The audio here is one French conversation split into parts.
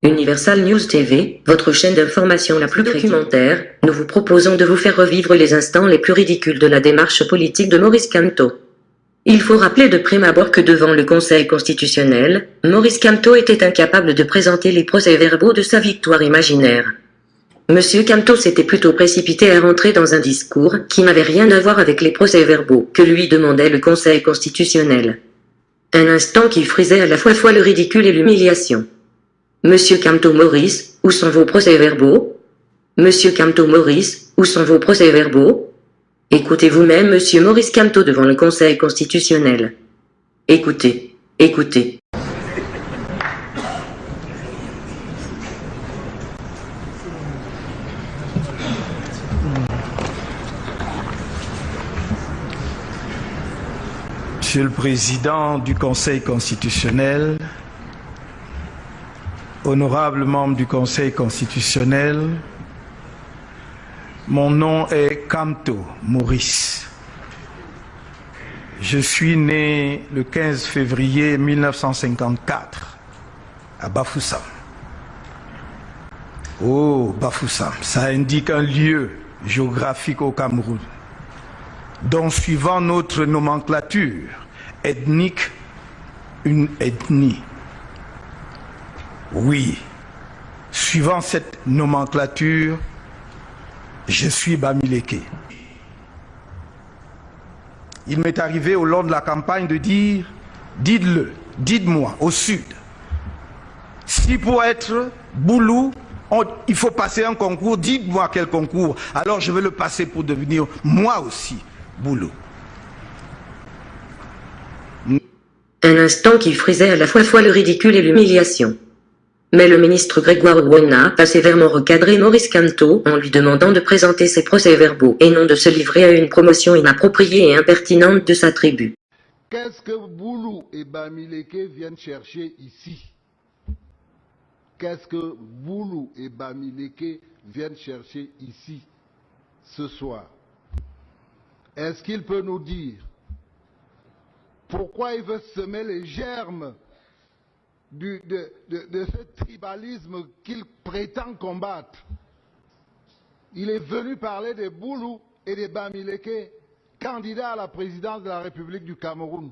Universal News TV, votre chaîne d'information la plus documentaire, nous vous proposons de vous faire revivre les instants les plus ridicules de la démarche politique de Maurice Kamto. Il faut rappeler de prime abord que devant le Conseil constitutionnel, Maurice Kamto était incapable de présenter les procès-verbaux de sa victoire imaginaire. Monsieur Kamto s'était plutôt précipité à rentrer dans un discours qui n'avait rien à voir avec les procès-verbaux que lui demandait le Conseil constitutionnel. Un instant qui frisait à la fois le ridicule et l'humiliation. Monsieur Kamto Maurice, où sont vos procès-verbaux? Monsieur Kamto Maurice, où sont vos procès-verbaux? Écoutez vous-même Monsieur Maurice Kamto devant le Conseil constitutionnel. Écoutez, écoutez. Monsieur le Président du Conseil constitutionnel, honorables membres du Conseil constitutionnel, mon nom est Kamto Maurice. Je suis né le 15 février 1954 à Bafoussam. Oh, Bafoussam, ça indique un lieu géographique au Cameroun, dont, suivant notre nomenclature ethnique, une ethnie. Oui, suivant cette nomenclature, je suis Bamileke. Il m'est arrivé au long de la campagne de dire, dites-le, dites-moi, au sud, si pour être Boulou, il faut passer un concours, dites-moi quel concours, alors je vais le passer pour devenir moi aussi Boulou. Un instant qui frisait à la fois le ridicule et l'humiliation. Mais le ministre Grégoire Ouona a sévèrement recadré Maurice Kamto en lui demandant de présenter ses procès-verbaux et non de se livrer à une promotion inappropriée et impertinente de sa tribu. Qu'est-ce que Boulou et Bamileke viennent chercher ici? Qu'est-ce que Boulou et Bamileke viennent chercher ici, ce soir? Est-ce qu'il peut nous dire pourquoi il veut semer les germes de ce tribalisme qu'il prétend combattre? Il est venu parler de Boulou et de Bamileke, candidats à la présidence de la République du Cameroun.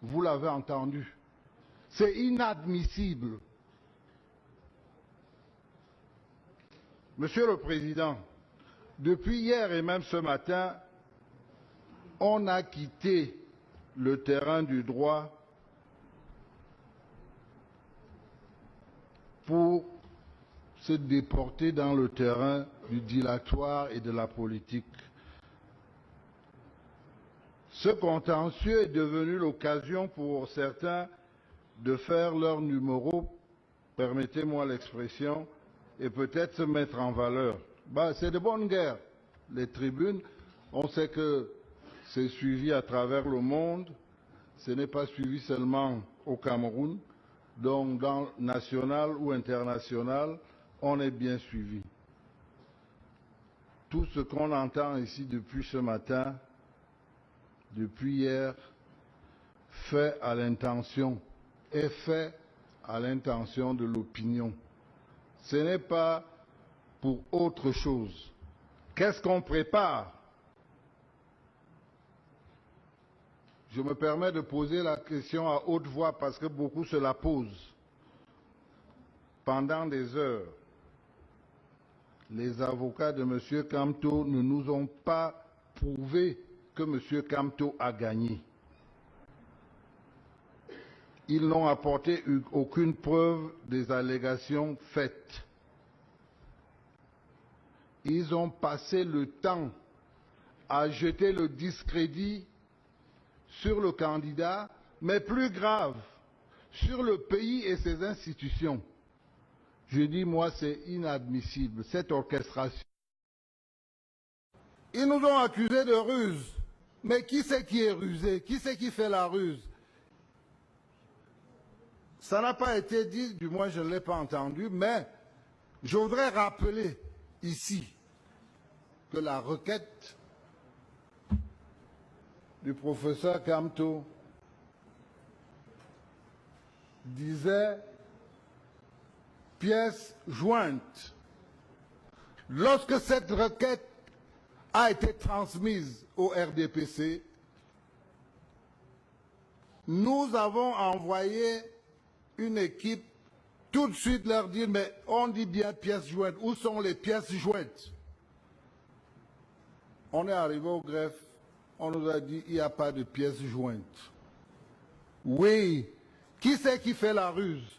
Vous l'avez entendu. C'est inadmissible. Monsieur le Président, depuis hier et même ce matin, on a quitté le terrain du droit pour se déporter dans le terrain du dilatoire et de la politique. Ce contentieux est devenu l'occasion pour certains de faire leur numéro, permettez-moi l'expression, et peut-être se mettre en valeur. C'est de bonne guerre. Les tribunes, on sait que c'est suivi à travers le monde, ce n'est pas suivi seulement au Cameroun, donc dans national ou international, on est bien suivi. Tout ce qu'on entend ici depuis ce matin, depuis hier, fait à l'intention, est fait à l'intention de l'opinion. Ce n'est pas pour autre chose. Qu'est-ce qu'on prépare? Je me permets de poser la question à haute voix parce que beaucoup se la posent. Pendant des heures, les avocats de M. Kamto ne nous ont pas prouvé que M. Kamto a gagné. Ils n'ont apporté aucune preuve des allégations faites. Ils ont passé le temps à jeter le discrédit sur le candidat, mais plus grave, sur le pays et ses institutions. Je dis, moi, c'est inadmissible, cette orchestration. Ils nous ont accusés de ruse. Mais qui c'est qui est rusé? Qui c'est qui fait la ruse? Ça n'a pas été dit, du moins je ne l'ai pas entendu, mais je voudrais rappeler ici que la requête du professeur Kamto disait pièces jointes. Lorsque cette requête a été transmise au RDPC, nous avons envoyé une équipe tout de suite leur dire, mais on dit bien pièces jointes, où sont les pièces jointes? On est arrivé au greffe, on nous a dit, il n'y a pas de pièces jointes. Oui, qui c'est qui fait la ruse?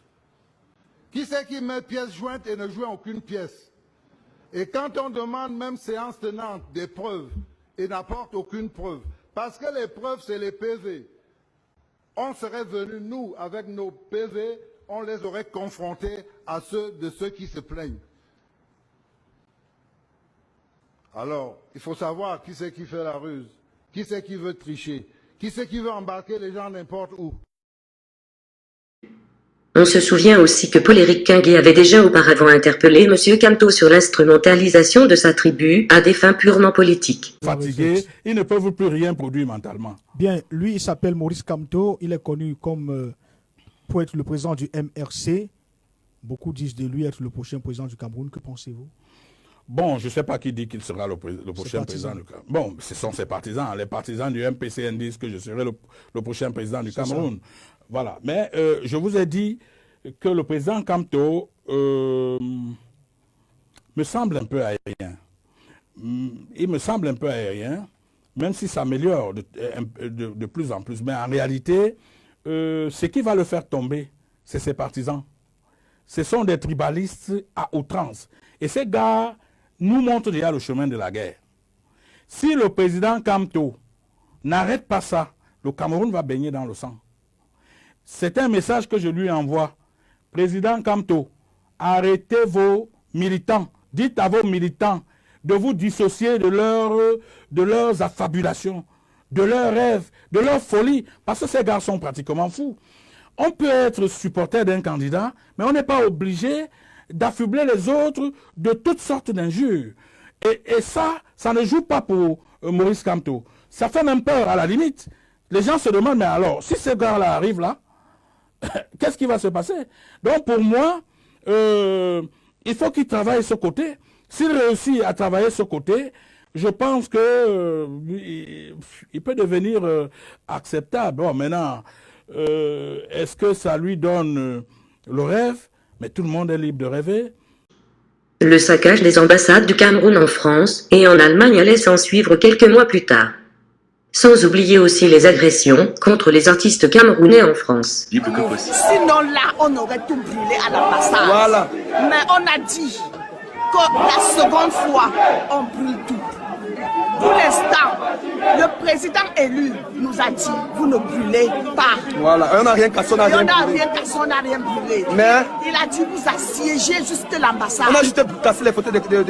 Qui c'est qui met pièces jointes et ne joint aucune pièce? Et quand on demande même séance tenante des preuves, et n'apporte aucune preuve, parce que les preuves, c'est les PV. On serait venu, nous, avec nos PV, on les aurait confrontés à ceux qui se plaignent. Alors, il faut savoir qui c'est qui fait la ruse, qui c'est qui veut tricher, qui c'est qui veut embarquer les gens n'importe où. On se souvient aussi que Paul-Éric Quinguet avait déjà auparavant interpellé M. Camteau sur l'instrumentalisation de sa tribu à des fins purement politiques. Fatigués, ils ne peuvent plus rien produire mentalement. Bien, lui, il s'appelle Maurice Kamto, il est connu comme pour être le président du MRC. Beaucoup disent de lui être le prochain président du Cameroun. Que pensez-vous? Bon, je ne sais pas qui dit qu'il sera le prochain président du Cameroun. Bon, ce sont ses partisans. Les partisans du MPCN disent que je serai le prochain président du Cameroun. Voilà. Mais je vous ai dit que le président Kamto me semble un peu aérien. Il me semble un peu aérien, même s'il s'améliore de plus en plus. Mais en réalité, ce qui va le faire tomber, c'est ses partisans. Ce sont des tribalistes à outrance. Et ces gars nous montrent déjà le chemin de la guerre. Si le président Kamto n'arrête pas ça, le Cameroun va baigner dans le sang. C'est un message que je lui envoie. Président Kamto, arrêtez vos militants. Dites à vos militants de vous dissocier de leurs affabulations, de leurs rêves, de leur folie. Parce que ces gars sont pratiquement fous. On peut être supporter d'un candidat, mais on n'est pas obligé d'affubler les autres de toutes sortes d'injures. Et ça ne joue pas pour Maurice Kamto. Ça fait même peur à la limite. Les gens se demandent, mais alors, si ce gars-là arrive là, qu'est-ce qui va se passer? Donc pour moi, il faut qu'il travaille ce côté. S'il réussit à travailler ce côté, je pense que il peut devenir acceptable. Bon, maintenant, est-ce que ça lui donne le rêve? Mais tout le monde est libre de rêver. Le saccage des ambassades du Cameroun en France et en Allemagne allait s'en suivre quelques mois plus tard. Sans oublier aussi les agressions contre les artistes camerounais en France. Sinon là, on aurait tout brûlé à l'ambassade. Voilà. Mais on a dit que la seconde fois, on brûle tout. Pour l'instant, le président élu nous a dit, vous ne brûlez pas. Voilà, on n'a rien cassé, on n'a rien brûlé. On n'a rien brûlé. Mais il a dit, vous assiégez juste l'ambassade. On a juste cassé les photos du président.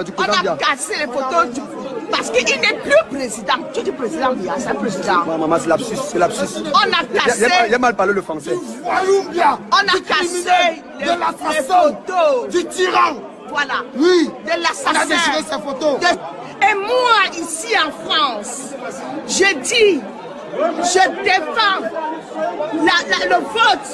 Du président. On a cassé les photos du parce qu'il n'est plus président. Tu dis président, mais c'est un président. Maman, c'est lapsus, c'est lapsus. On a cassé. Il a mal parlé le français. On a cassé les photos du tyran. Voilà. Oui. De l'assassin. On a déchiré ses photos. Et moi, ici en France, je dis, je défends le vote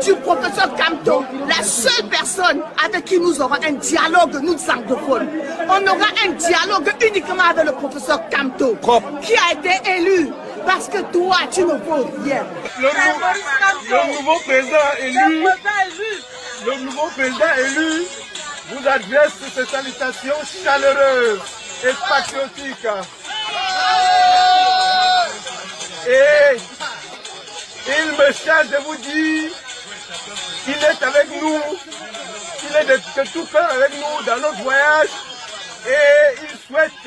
du professeur Kamto, la seule personne avec qui nous aurons un dialogue, nous anglophones. On aura un dialogue uniquement avec le professeur Kamto, qui a été élu, parce que toi, tu ne vaux rien. Le nouveau président élu vous adresse ces salutations chaleureuses et patriotiques. Et il me charge de vous dire qu'il est avec nous, qu'il est de tout cœur avec nous dans notre voyage et il souhaite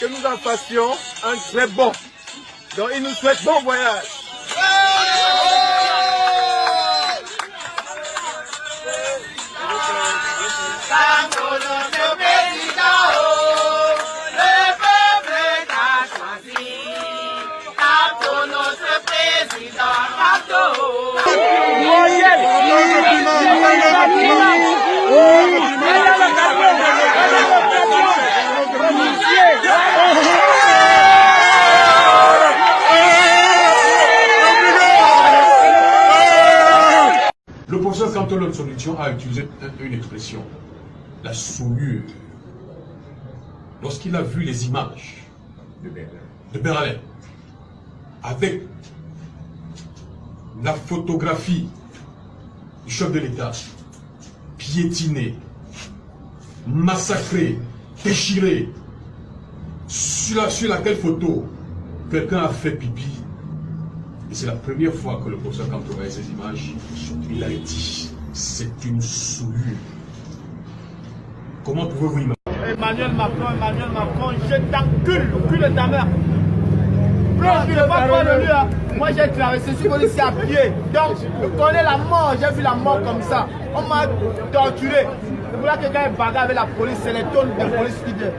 que nous en fassions un très bon. Donc il nous souhaite bon voyage. Le professeur Antoine Solution a utilisé une expression, la souillure. Lorsqu'il a vu les images de Berlin, avec la photographie du chef de l'État, piétiné, massacré, déchiré, sur laquelle photo quelqu'un a fait pipi. Et c'est la première fois que le professeur Kamto voyait ces images, il a dit, c'est une souillure. Comment pouvez-vous imaginer? Emmanuel Macron, je t'encule, le cul de ta mère. Non, tu ne vas pas le lui. Moi j'ai traversé ici à pied. Donc je connais la mort, j'ai vu la mort comme ça. On m'a torturé. C'est pour là que quand il bagarre avec la police, c'est les tonnes de police qui viennent.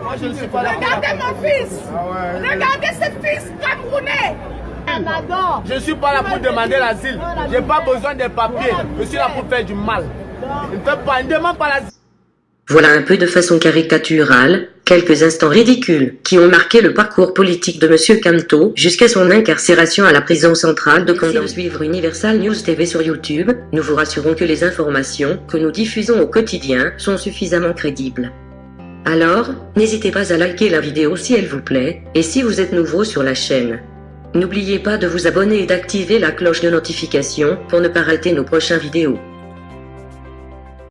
Moi je ne suis pas là. Regardez mon fils. Regardez ce fils camerounais. Je ne suis pas là pour demander l'asile. Je n'ai pas besoin des papiers. Je suis là pour faire du mal. Il ne demande pas l'asile. Voilà un peu de façon caricaturale, quelques instants ridicules qui ont marqué le parcours politique de M. Kamto jusqu'à son incarcération à la prison centrale de Kandahar. Si vous suivez Universal News TV sur YouTube, nous vous rassurons que les informations que nous diffusons au quotidien sont suffisamment crédibles. Alors, n'hésitez pas à liker la vidéo si elle vous plaît, et si vous êtes nouveau sur la chaîne. N'oubliez pas de vous abonner et d'activer la cloche de notification pour ne pas rater nos prochaines vidéos.